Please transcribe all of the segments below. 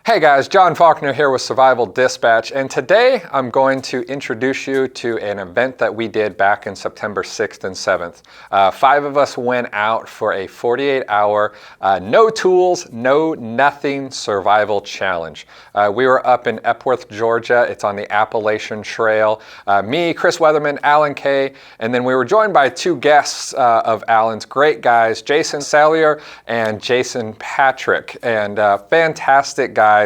Hey guys, John Faulkner here with Survival Dispatch, and today I'm going to introduce you to an event that we did back in September 6th and 7th. 5 of us went out for a 48-hour, no tools, no nothing survival challenge. We were up in Epworth, Georgia. It's on the Appalachian Trail. Me, Chris Weatherman, Alan Kay, and then we were joined by 2 guests of Alan's, great guys, Jason Sallier and Jason Patrick, and fantastic guys.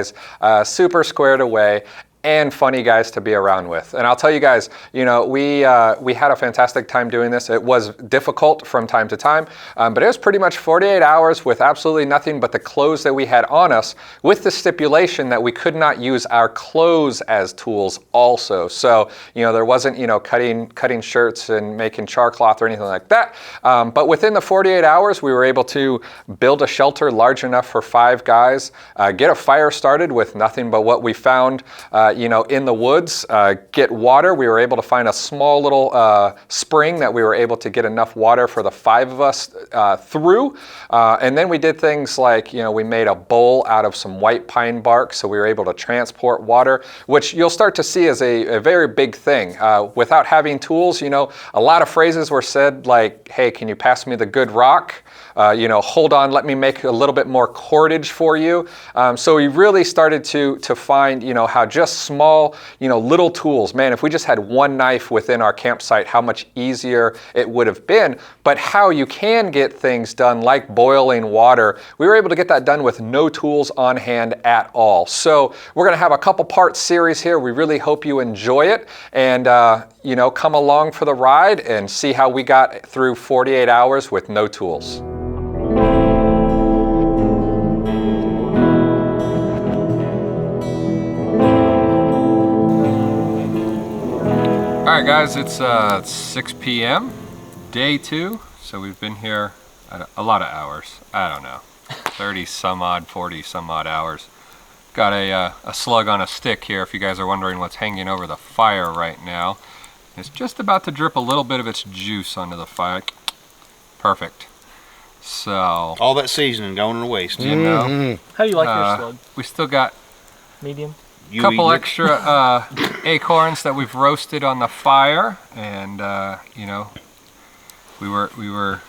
Super squared away and funny guys to be around with. And I'll tell you guys, you know, we had a fantastic time doing this. It was difficult from time to time, but it was pretty much 48 hours with absolutely nothing but the clothes that we had on us, with the stipulation that we could not use our clothes as tools also. So, you know, there wasn't, you know, cutting shirts and making char cloth or anything like that. But within the 48 hours, we were able to build a shelter large enough for 5 guys, get a fire started with nothing but what we found you know, in the woods, get water. We were able to find a small little spring that we were able to get enough water for the 5 of us through. And then we did things like, you know, we made a bowl out of some white pine bark, so we were able to transport water, which you'll start to see as a very big thing. Without having tools, you know, a lot of phrases were said like, hey, can you pass me the good rock? You know, hold on, let me make a little bit more cordage for you. So we really started to find, you know, how just small, you know, little tools, man, if we just had one knife within our campsite, how much easier it would have been. But how you can get things done like boiling water, we were able to get that done with no tools on hand at all. So we're going to have a couple part series here. We really hope you enjoy it, and you know, come along for the ride and see how we got through 48 hours with no tools. All right, guys, it's 6 p.m., day 2, so we've been here a lot of hours. I don't know, 30 some odd, 40 some odd hours. Got a slug on a stick here, if you guys are wondering what's hanging over the fire right now. It's just about to drip a little bit of its juice onto the fire. Perfect. So all that seasoning going to waste. You know. How do you like your slug? We still got medium. A couple extra acorns that we've roasted on the fire, and you know, we were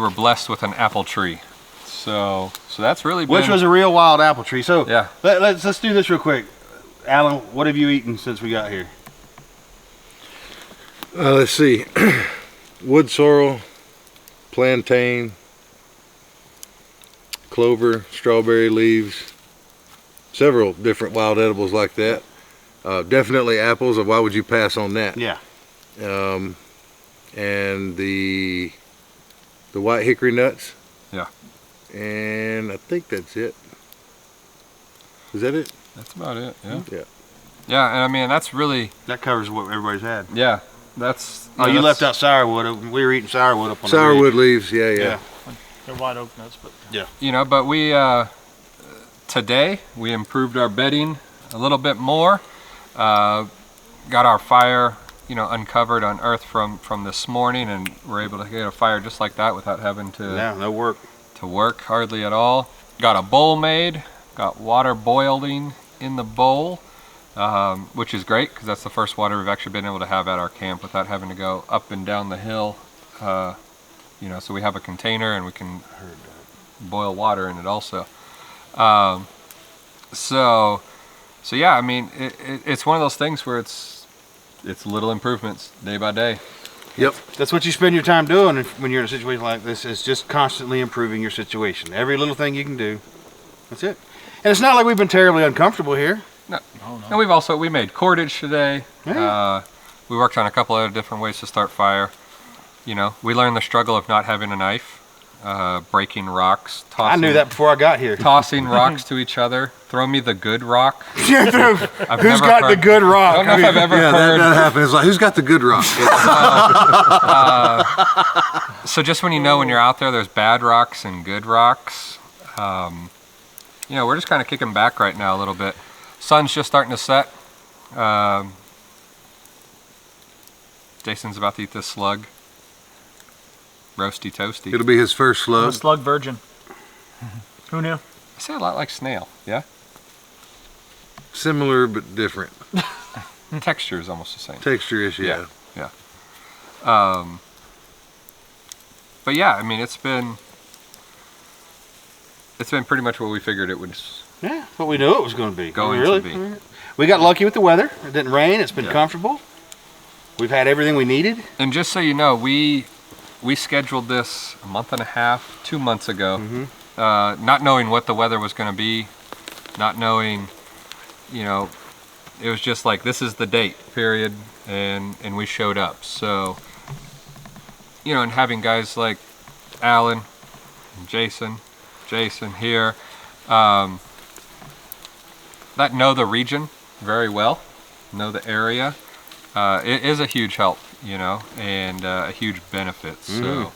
blessed with an apple tree. So that's really been... Which was a real wild apple tree. So yeah, let's do this real quick. Alan, what have you eaten since we got here? Let's see. Wood sorrel, plantain, clover, strawberry leaves, several different wild edibles like that. Definitely apples. Why would you pass on that? Yeah. And the white hickory nuts. Yeah. And I think that's it. Is that it? That's about it. Yeah. Yeah. Yeah, and I mean that covers what everybody's had. Yeah. That's. Oh, you left out sourwood. We were eating sourwood up on the sourwood ridge. leaves. Yeah. They're white oak nuts, but yeah. You know, but we today we improved our bedding a little bit more. Got our fire, you know, uncovered, unearthed from this morning, and we're able to get a fire just like that without having to no work hardly at all. Got a bowl made. Got water boiling in the bowl, which is great because that's the first water we've actually been able to have at our camp without having to go up and down the hill. You know, so we have a container and we can boil water in it also. So yeah, I mean, it's one of those things where it's little improvements day by day. Yep. That's what you spend your time doing when you're in a situation like this, is just constantly improving your situation. Every little thing you can do, that's it. And it's not like we've been terribly uncomfortable here. No. And we made cordage today. Yeah. We worked on a couple other different ways to start fire. You know, we learned the struggle of not having a knife, breaking rocks. I knew that before I got here. Tossing rocks to each other. Throw me the good rock. Who's got the good rock? I don't know if I've ever heard. That happens. Like, who's got the good rock? So just when you know when you're out there, there's bad rocks and good rocks. You know, we're just kind of kicking back right now a little bit. Sun's just starting to set. Jason's about to eat this slug. Roasty toasty. It'll be his first slug. I'm a slug virgin. Who knew? I say a lot like snail, yeah? similar but different. Texture is almost the same. Texture issue. Yeah. But yeah, I mean, it's been pretty much what we figured it would. Yeah, what we knew it was going to be. To be. We got lucky with the weather. It didn't rain. It's been Yeah. comfortable. We've had everything we needed. And just so you know, we scheduled this a month and a half, 2 months ago, not knowing what the weather was going to be, not knowing, you know, it was just like, this is the date, period, and we showed up. So, you know, and having guys like Alan and Jason here, that know the region very well, know the area, it is a huge help, you know, and a huge benefit. So,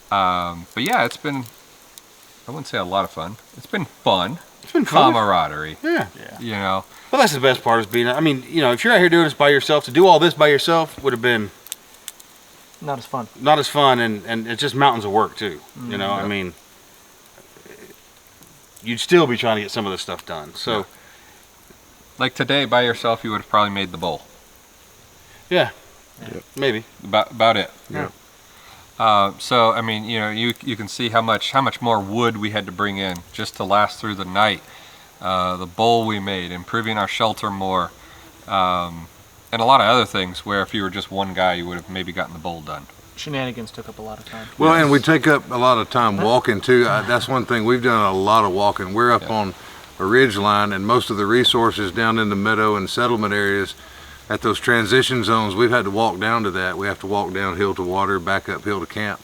but yeah, it's been, I wouldn't say a lot of fun. It's been fun. It's been fun. Camaraderie. Yeah. You know. Well, that's the best part is being, I mean, you know, if you're out here doing this by yourself, to do all this by yourself would have been Not as fun. not as fun, and it's just mountains of work too. You know, I mean, you'd still be trying to get some of this stuff done. So, Like today, by yourself, you would have probably made the bowl. yeah, maybe. About it. Yeah. So I mean, you know, you can see how much more wood we had to bring in just to last through the night. The bowl we made, improving our shelter more, and a lot of other things where if you were just one guy, you would have maybe gotten the bowl done. Shenanigans took up a lot of time. Well, and we take up a lot of time walking too. That's one thing, we've done a lot of walking. We're up on a ridge line, and most of the resources down in the meadow and settlement areas at those transition zones, we've had to walk down to that. We have to walk downhill to water, back uphill to camp.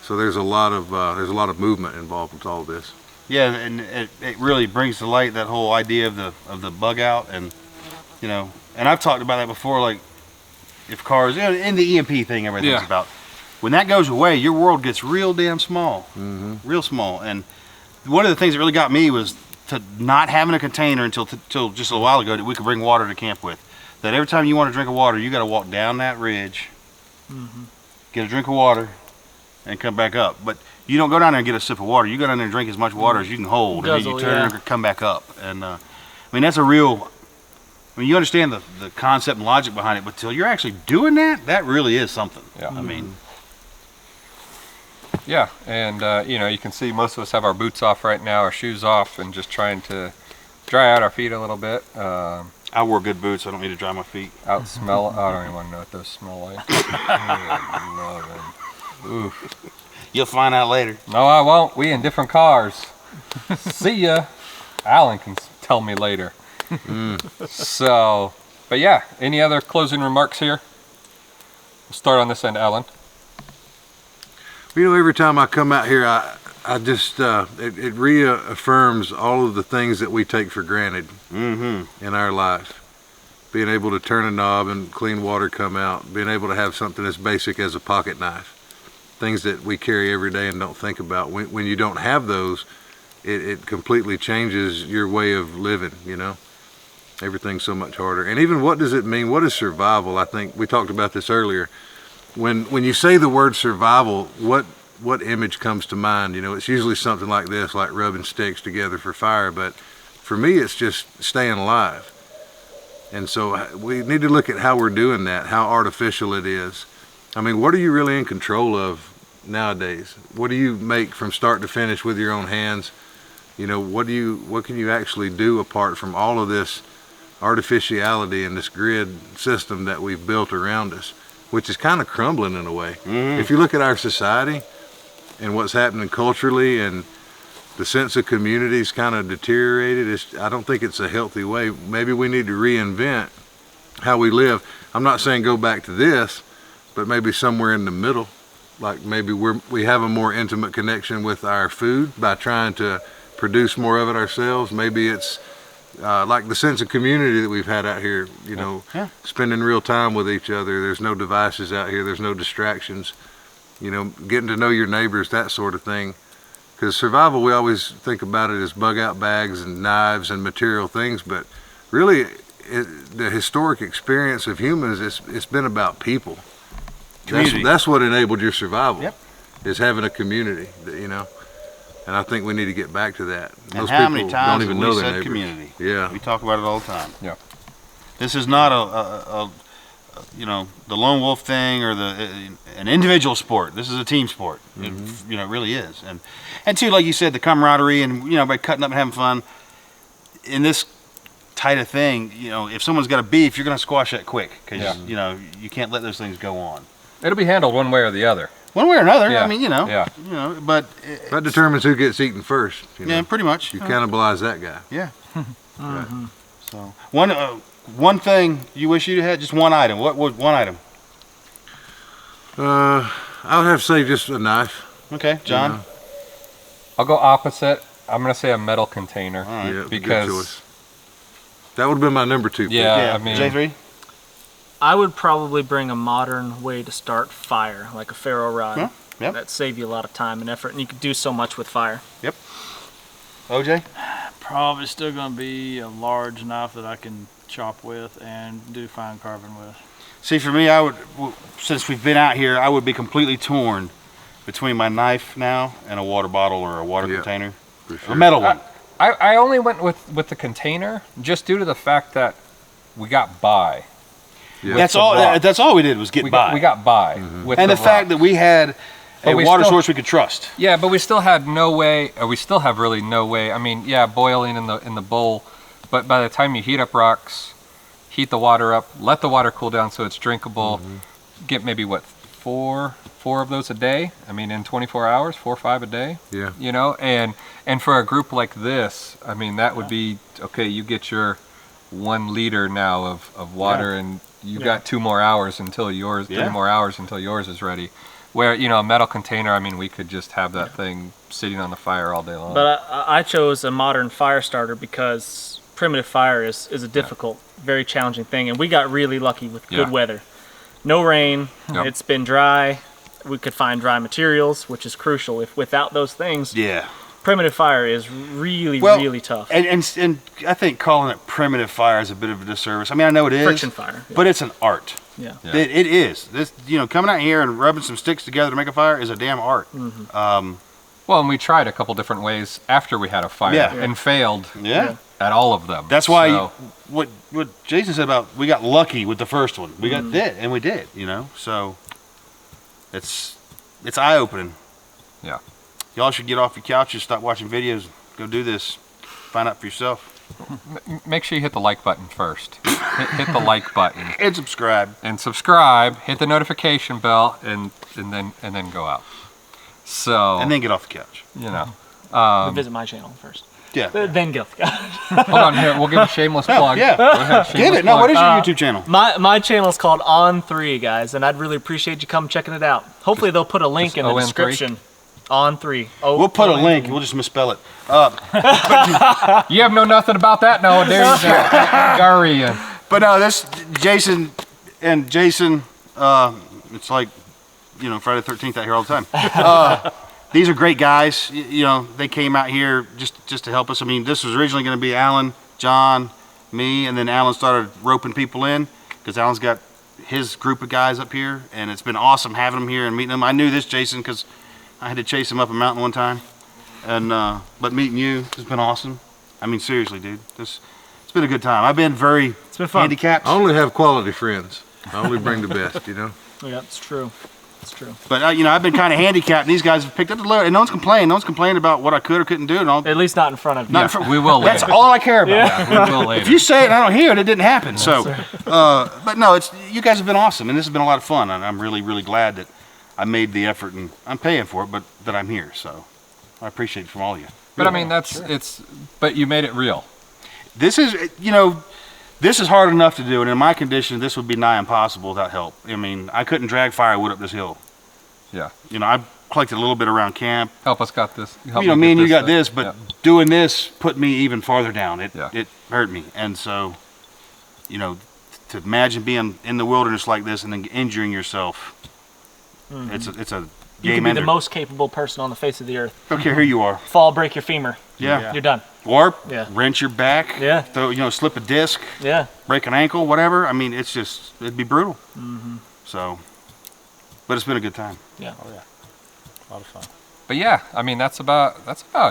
So there's a lot of movement involved with all this. Yeah, and it really brings to light that whole idea of the bug out, and you know, and I've talked about that before. Like, if cars, you know, in the EMP thing, everything's about. When that goes away, your world gets real damn small, real small. And one of the things that really got me was to not having a container until just a while ago that we could bring water to camp with. That every time you want to drink of water, you got to walk down that ridge, get a drink of water, and come back up. But you don't go down there and get a sip of water. You go down there and drink as much water as you can hold, and then you turn and come back up. And I mean, that's a real. I mean, you understand the concept and logic behind it, but till you're actually doing that, that really is something. Yeah. I mean. Yeah, and you know, you can see most of us have our boots off right now, our shoes off, and just trying to dry out our feet a little bit. I wore good boots. I don't need to dry my feet. I don't even want to know what those smell like. Oof. You'll find out later. No, I won't. We in different cars. See ya. Alan can tell me later. So, but yeah, any other closing remarks here? We'll start on this end, Alan. You know, every time I come out here, I just, it reaffirms all of the things that we take for granted in our life. Being able to turn a knob and clean water come out, being able to have something as basic as a pocket knife. Things that we carry every day and don't think about. When you don't have those, it completely changes your way of living, you know. Everything's so much harder. And even what does it mean? What is survival? I think we talked about this earlier. When you say the word survival, what image comes to mind? You know, it's usually something like this, like rubbing sticks together for fire, but for me it's just staying alive. And so we need to look at how we're doing that, how artificial it is. I mean, what are you really in control of nowadays? What do you make from start to finish with your own hands? You know, what can you actually do apart from all of this artificiality and this grid system that we've built around us, which is kind of crumbling in a way. If you look at our society and what's happening culturally, and the sense of community's kind of deteriorated, I don't think it's a healthy way. Maybe we need to reinvent how we live. I'm not saying go back to this, but maybe somewhere in the middle. Like maybe we have a more intimate connection with our food by trying to produce more of it ourselves. Maybe it's like the sense of community that we've had out here, you know, spending real time with each other. There's no devices out here. There's no distractions. You know, getting to know your neighbors, that sort of thing. Because survival, we always think about it as bug out bags and knives and material things, but really the historic experience of humans, it's been about people. That's what enabled your survival, is having a community, you know. And I think we need to get back to that. And Most how people many times don't even have know we their said neighbors. community? Yeah. We talk about it all the time. Yeah. This is not a you know, the lone wolf thing or an individual sport. This is a team sport. It, you know, it really is. And too, like you said, the camaraderie and, you know, by cutting up and having fun in this type of thing, you know, if someone's got a beef, you're going to squash that quick because, you know, you can't let those things go on. It'll be handled one way or the other. One way or another. Yeah. I mean, you know, Yeah. you know, but That determines who gets eaten first. You know? yeah, pretty much. You cannibalize that guy. Yeah. So one thing you wish you had, just one item. What would one item? I would have to say just a knife. Okay, John. You know? I'll go opposite. I'm going to say a metal container. All right. Yeah, because good choice. That would have been my number 2 pick. Yeah. I mean- J3. I would probably bring a modern way to start fire, like a ferro rod. Yeah, yep. That'd save you a lot of time and effort, and you could do so much with fire. Yep. OJ. Probably still going to be a large knife that I can chop with and do fine carving with. See, for me, I would, since we've been out here, I would be completely torn between my knife now and a water bottle or a water container. For sure. A metal one. I only went with the container just due to the fact that we got by. Yeah. That's the all. rock. That's all we did was get by. We got by with and the fact rock. that we had But a we water still- source we could trust. Yeah, but we still had no way, or we still have really no way. I mean, yeah, boiling in the bowl, but by the time you heat up rocks, heat the water up, let the water cool down so it's drinkable, get maybe what, four of those a day? I mean, in 24 hours, 4 or 5 a day. Yeah. You know, and for a group like this, I mean, that would be okay. You get your 1 liter now of water, and you got 2 more hours until yours, 3 more hours until yours is ready. Where, you know, a metal container, I mean, we could just have that thing sitting on the fire all day long. But I chose a modern fire starter because primitive fire is a difficult, very challenging thing, and we got really lucky with good weather. No rain, it's been dry, we could find dry materials, which is crucial. If without those things, Yeah. primitive fire is really tough. And I think calling it primitive fire is a bit of a disservice. I mean, I know it is. Friction fire. But it's an art. Yeah. It is. This, you know, coming out here and rubbing some sticks together to make a fire is a damn art. Well, and we tried a couple different ways after we had a fire and failed Yeah. at all of them. That's why So, what Jason said about we got lucky with the first one. We got it, and we did. You know, so it's eye opening. Yeah. Y'all should get off your couches, stop watching videos, go do this, find out for yourself, make sure you hit the like button first. hit the like button and subscribe. and subscribe. Hit the notification bell and then go out. So And then get off the couch. you know, Visit my channel first. Yeah. Then go. hold on here. We'll give a shameless plug. yeah. Go ahead, Give shameless it. No, plug. what is your YouTube channel? My channel is called On3, guys, and I'd really appreciate you come checking it out. Hopefully they'll put a link in the ON3? description. On3. We'll put a link. We'll just misspell it. You have know nothing about that nowadays, Garian. But no, this Jason and Jason. It's like, you know, Friday the 13th out here all the time. These are great guys. You know, they came out here just to help us. I mean, this was originally going to be Alan, John, me, and then Alan started roping people in because Alan's got his group of guys up here, and it's been awesome having them here and meeting them. I knew this Jason because I had to chase him up a mountain one time, and but meeting you has been awesome. I mean, seriously, dude, it's been a good time. I've been very been fun. handicapped, I only have quality friends. I only bring the best, you know. Yeah, it's true. It's true. but you know, I've been kind of handicapped, and these guys have picked up the load, and no one's complained. No one's complained about what I could or couldn't do, and all. At least not in front of you. Not for- We will later. That's all I care about. We will later. If you say it and I don't hear it, it didn't happen. So, but no, you guys have been awesome, and this has been a lot of fun, and I'm really, really glad that I made the effort, and I'm paying for it, but that I'm here. So, I appreciate it from all of you. But I mean, but you made it real. This is, you know, this is hard enough to do, and in my condition, this would be nigh impossible without help. I mean, I couldn't drag firewood up this hill. Yeah. You know, I collected a little bit around camp. Help us got this. You know, me and you got this, but yeah. doing this put me even farther down. It Yeah. hurt me, and so, you know, to imagine being in the wilderness like this and then injuring yourself, it's a You game can be ender. the most capable person on the face of the earth. Don't care who you are. Fall, break your femur. Yeah. You're done. Warp. Yeah. Wrench your back. Yeah. Throw, you know, slip a disc. Yeah. Break an ankle. Whatever. I mean, it'd be brutal. So, but it's been a good time. Yeah. A lot of fun. But yeah, I mean, that's about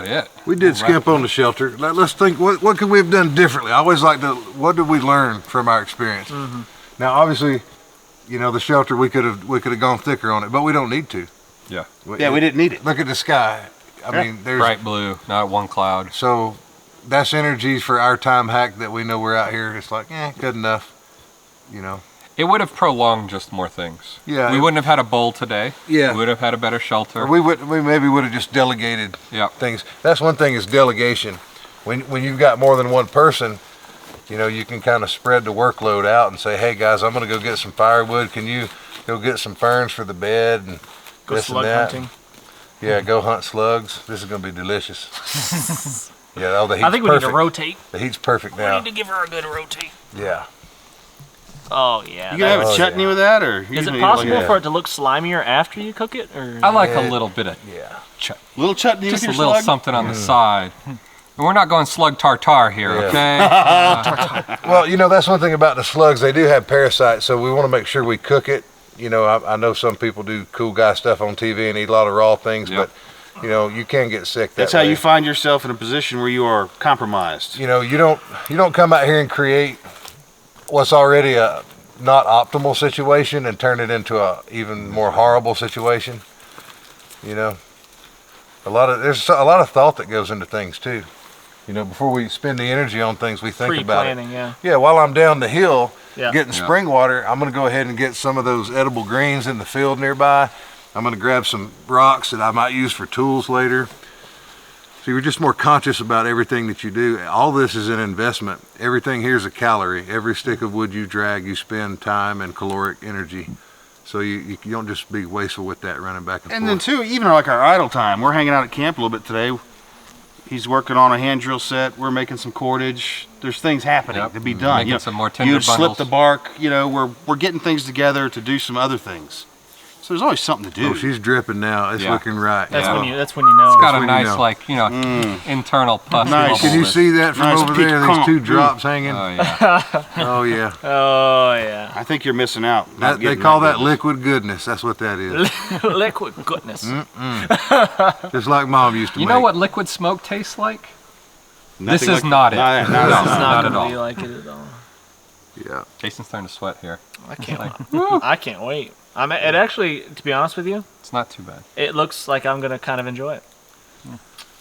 it. We did skimp on the shelter. Let's think, what could we have done differently? I always like to, what did we learn from our experience? Now, obviously, you know, the shelter, we could have gone thicker on it, but we don't need to. Yeah. We didn't need it. Look at the sky. I mean, there's bright blue, not one cloud. So that's energy for our time hack that we know we're out here. It's like, good enough, you know. It would have prolonged just more things. Yeah. We wouldn't have had a bowl today. Yeah. We would have had a better shelter. Or we maybe would have just delegated things. That's one thing is delegation. When you've got more than one person, you know, you can kind of spread the workload out and say, hey guys, I'm going to go get some firewood. Can you go get some ferns for the bed and Go this slug and that? hunting. Yeah, go hunt slugs. This is going to be delicious. Yeah, the heat's I think we perfect. need to rotate. The heat's perfect now. We need to give her a good rotate. Yeah. Oh yeah. You gonna have a chutney with that, or Is it possible for it to look slimier after you cook it? Or I like a little bit of little chutney just with a your little slug? something on the side. And we're not going slug tartare here, okay? Well, you know, that's one thing about the slugs. They do have parasites, so we want to make sure we cook it. You know, I know some people do cool guy stuff on TV and eat a lot of raw things, but, you know, you can get sick that That's how you find yourself in a position where you are compromised. You know, you don't come out here and create what's already a not optimal situation and turn it into a even more horrible situation. You know, there's a lot of thought that goes into things too. You know, before we spend the energy on things, we think about it. Pre-planning, yeah. Yeah, while I'm down the hill getting Yeah. spring water, I'm going to go ahead and get some of those edible greens in the field nearby. I'm going to grab some rocks that I might use for tools later. So you're just more conscious about everything that you do. All this is an investment. Everything here is a calorie. Every stick of wood you drag, you spend time and caloric energy. So you don't just be wasteful with that running back and forth. And then too, even like our idle time, we're hanging out at camp a little bit today. He's working on a hand drill set. We're making some cordage. There's things happening to be done. Making some more tinder you'd slip bundles. the bark. You know, we're getting things together to do some other things. So there's always something to do. Oh, she's dripping now. It's looking right. That's Yeah. when you. That's when you know. It's got a when you nice, know. like, internal pus. Nice. Can you see that from Nice over peach there? These clump. two drops hanging. Oh yeah. Oh yeah. Oh yeah. I think you're missing out. not They getting call that goodness. liquid goodness. That's what that is. Liquid goodness. Just like Mom used to You make. know what liquid smoke tastes like? Nothing This is like- not it. No, It's No. not not at gonna be all. like it at all. Yeah. Jason's starting to sweat here. I can't. I can't wait. It actually, to be honest with you, It's not too bad. it looks like I'm gonna kind of enjoy it.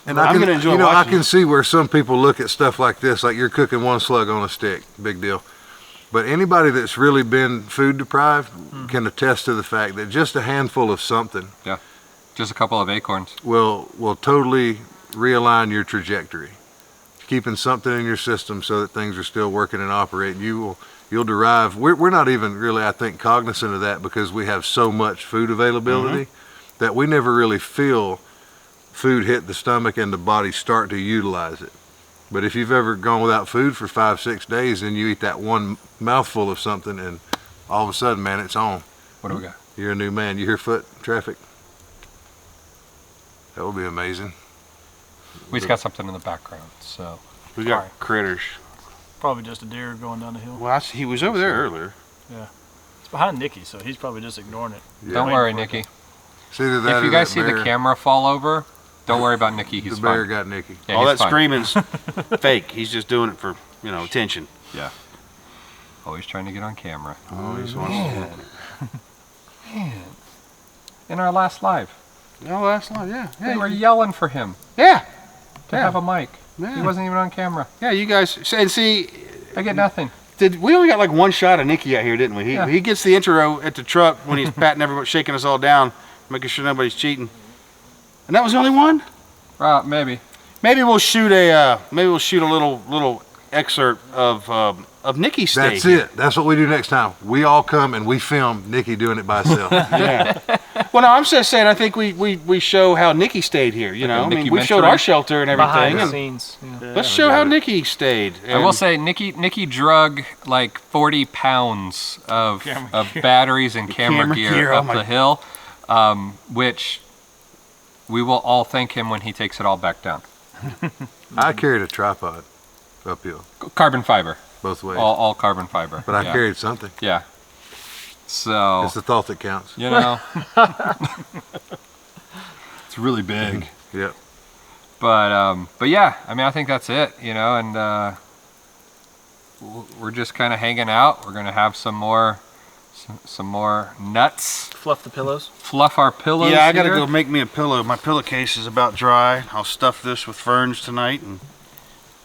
And I'm I can, gonna enjoy you know, I watching can it. see where some people look at stuff like this, like you're cooking one slug on a stick, big deal. But anybody that's really been food deprived can attest to the fact that just a handful of something Just a couple of acorns. will totally realign your trajectory. Keeping something in your system so that things are still working and operating, you'll derive. We're not even really, I think, cognizant of that because we have so much food availability that we never really feel food hit the stomach and the body start to utilize it. But if you've ever gone without food for 5-6 days and you eat that one mouthful of something and all of a sudden, man, it's on. What do we got? You're a new man. You hear foot traffic? That would be amazing. We just got something in the background, so. We got critters. Probably just a deer going down the hill. Well, he was over there earlier. It's behind Nicky, so he's probably just ignoring it. Yeah. Don't Waiting worry, for it Nikki. It's either that If or you guys that see the bear. camera fall over, don't worry about Nikki. He's The bear fine. got Nikki. Yeah, All he's that fine. screaming's fake. He's just doing it for, attention. Always trying to get on camera. Oh, he's wants In our last live, No, that's not. Yeah. they were yelling for him Yeah. to have a mic. Yeah. He wasn't even on camera. Yeah, you guys. And see, I get nothing. we only got like one shot of Nicky out here, didn't we? Yeah. He gets the intro at the truck when he's patting everybody, shaking us all down, making sure nobody's cheating. And that was the only one. Maybe. Maybe we'll shoot a little excerpt of Nicky's steak. That's it. That's what we do next time. We all come and we film Nikki doing it by herself. Yeah. Well, no, I'm just saying. I think we show how Nicky stayed here. You know, I mean, we showed Nicky-mentary? our shelter and Behind everything. the And scenes. Yeah. let's show how Nicky stayed. I will And- say, Nikki drug like 40 pounds of batteries and camera camera gear gear, oh up my- the hill, which we will all thank him when he takes it all back down. I carried a tripod uphill Carbon fiber, both ways, all carbon fiber. but I yeah. carried something. Yeah. So It's the thought that counts. you know, It's really big. Yep. But yeah, I mean, I think that's it, you know, and we're just kind of hanging out. We're gonna have some more nuts. Fluff the pillows. Fluff our pillows. Yeah, I gotta here. go make me a pillow. My pillowcase is about dry. I'll stuff this with ferns tonight and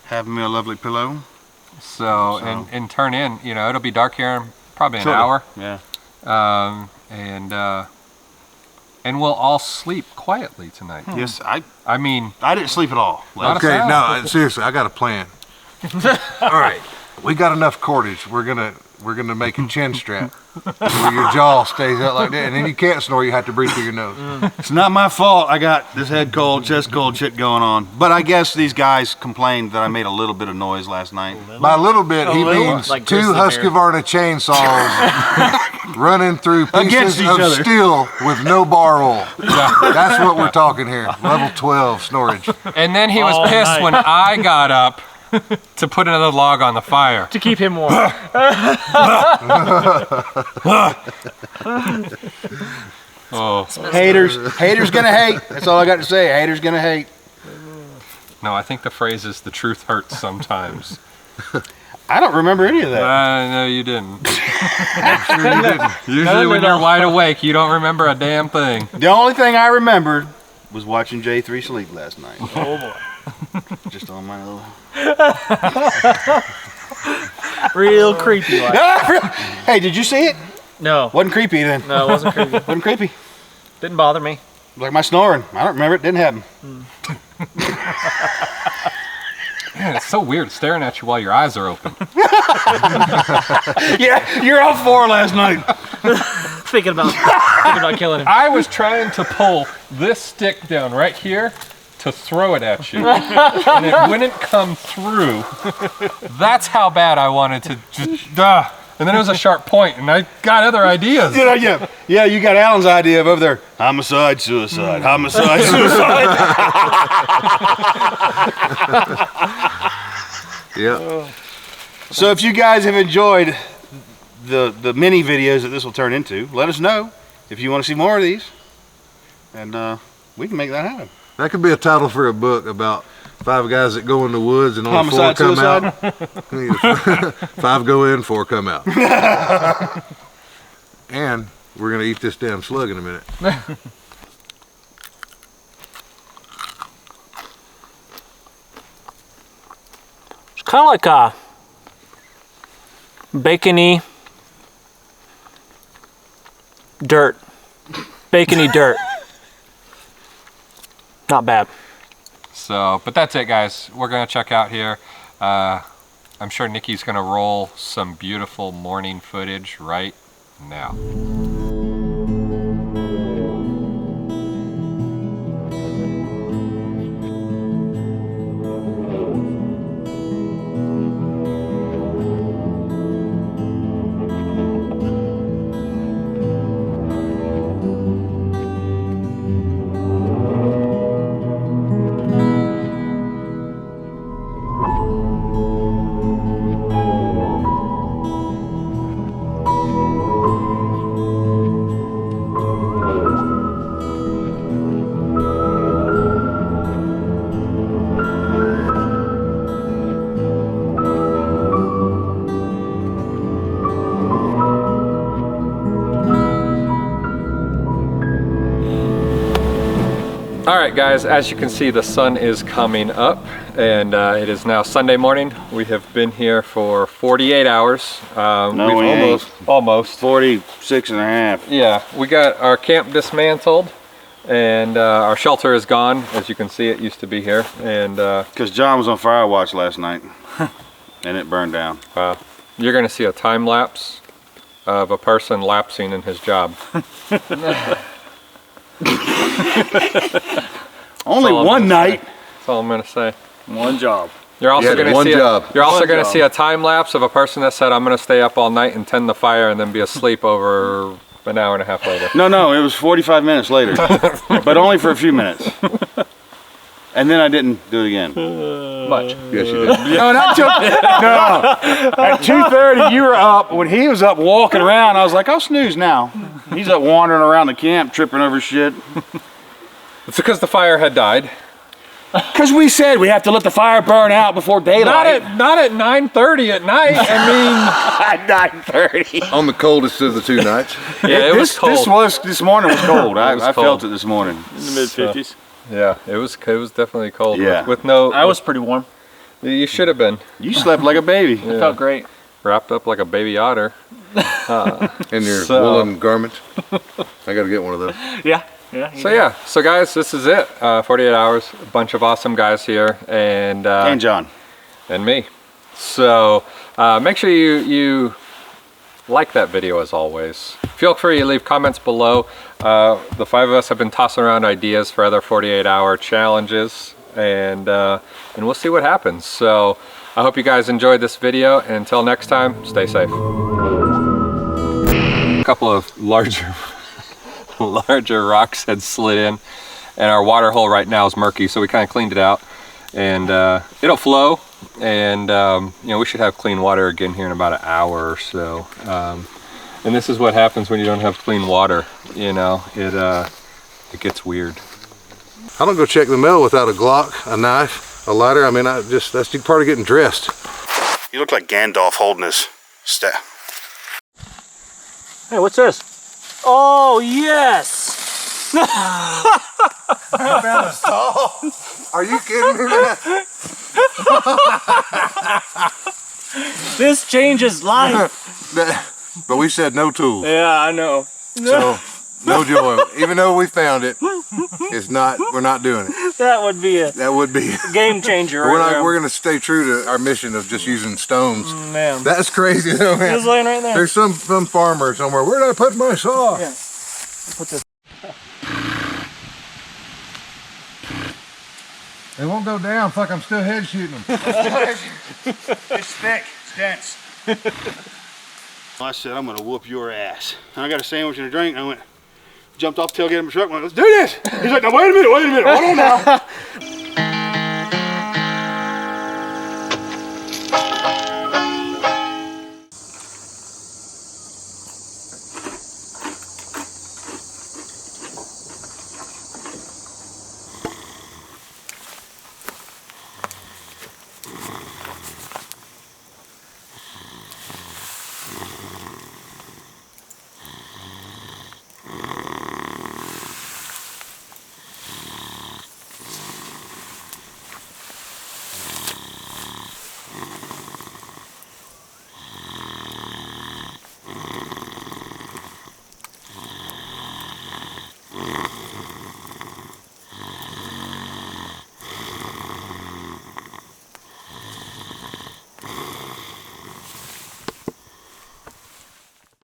have me a lovely pillow. So and turn in, you know, it'll be dark here in probably an hour. Yeah. And we'll all sleep quietly tonight. Yes, I mean, I didn't sleep at all. Not a Okay, sound. no, seriously, I got a plan. All right, we got enough cordage. We're gonna make a chin strap where your jaw stays out like that, and then you can't snore. You have to breathe through your nose. It's not my fault. I got this head cold, chest cold shit going on. But I guess these guys complained that I made a little bit of noise last night. By a little bit, he means Like two grizzly bear. Husqvarna chainsaws running through Against pieces each of other. steel with no bar roll. That's what we're talking here. Level 12 snorage. and then he was All pissed night. when I got up to put another log on the fire. To keep him warm. Oh Haters gonna hate. That's all I got to say. Haters gonna hate. no, I think the phrase is "the truth hurts sometimes." I don't remember any of that. No, you didn't. Usually when you're wide awake, you don't remember a damn thing. The only thing I remembered was watching J3 sleep last night. Oh boy. Just on my little. Real creepy like. Hey, did you see it? No. Wasn't creepy then. No, it wasn't creepy. Wasn't creepy. Didn't bother me. Like my snoring. I don't remember it. Didn't happen. Man, it's so weird staring at you while your eyes are open. Yeah, you're off 4 last night. Thinking about killing him. I was trying to pull this stick down right here to throw it at you, and it wouldn't come through. That's how bad I wanted to just, and then it was a sharp point, and I got other ideas. Yeah, you got Alan's idea of over there. Homicide, suicide, homicide, suicide. Yep. So if you guys have enjoyed the mini videos that this will turn into, let us know if you want to see more of these, and we can make that happen. That could be a title for a book about 5 guys that go in the woods and only Homicide, 4 come suicide. out. 5 go in, 4 come out. And we're gonna eat this damn slug in a minute. It's kind of like a bacony dirt. Bacony dirt. Not bad. So, but that's it, guys. We're gonna check out here. I'm sure Nikki's gonna roll some beautiful morning footage right now. All right, guys, as you can see, the sun is coming up, and it is now Sunday morning. We have been here for 48 hours. No, we ain't. Almost. 46 and a half. Yeah, we got our camp dismantled, and our shelter is gone. As you can see, it used to be here, and Because John was on fire watch last night, and it burned down. you're gonna see a time lapse of a person lapsing in his job. Only all I'm one gonna night. That's all I'm gonna say. One job. You're also Yeah, gonna one see job. you're also One gonna job. see a time lapse of a person that said, "I'm gonna stay up all night and tend the fire and then be asleep over an hour and a half later." No, it was 45 minutes later, but only for a few minutes. And then I didn't do it again. Much. Yes, you did. No, not joking. No. At 2:30, you were up. When he was up walking around, I was like, I'll snooze now. He's up wandering around the camp, tripping over shit. It's because the fire had died. Because we said we have to let the fire burn out before daylight. Not at 9:30 at night. I At 9:30. On the coldest of the 2 nights. mean, yeah, it was cold. This morning was cold. I cold. felt it this morning. In the mid-50s. Yeah, it was definitely cold. Yeah. With no. I was pretty warm. You should have been You slept like a baby. It felt great. wrapped up like a baby otter. In your So- woolen garments. I gotta get one of those. Yeah. So guys, this is it. 48 hours. A bunch of awesome guys here, and John. and me. So make sure you like that video as always. Feel free to leave comments below. The 5 of us have been tossing around ideas for other 48-hour challenges, and we'll see what happens. So I hope you guys enjoyed this video, and until next time, stay safe. A couple of larger rocks had slid in, and our water hole right now is murky, so we kind of cleaned it out, and it'll flow, and you know, we should have clean water again here in about an hour or so. And this is what happens when you don't have clean water. You know, it gets weird. I don't go check the mail without a Glock, a knife, a lighter. I mean, that's part of getting dressed. You look like Gandalf holding his staff. Hey, what's this? Oh, yes! Are you kidding me, man? This changes life. But we said no tools. Yeah, I know. So, no joy. Even though we found it, we're not doing it. That would be a That would be. game changer We're right there. going to stay true to our mission of just using stones. Man. That's crazy though, man. It's laying right there. There's some farmer somewhere. Where did I put my saw? Yeah. Put this. They won't go down. Fuck, I'm still head shooting them. It's thick. It's dense. I said, I'm going to whoop your ass. And I got a sandwich and a drink, and I jumped off the tailgate of my truck and went, let's do this. He's like, now wait a minute, hold on now.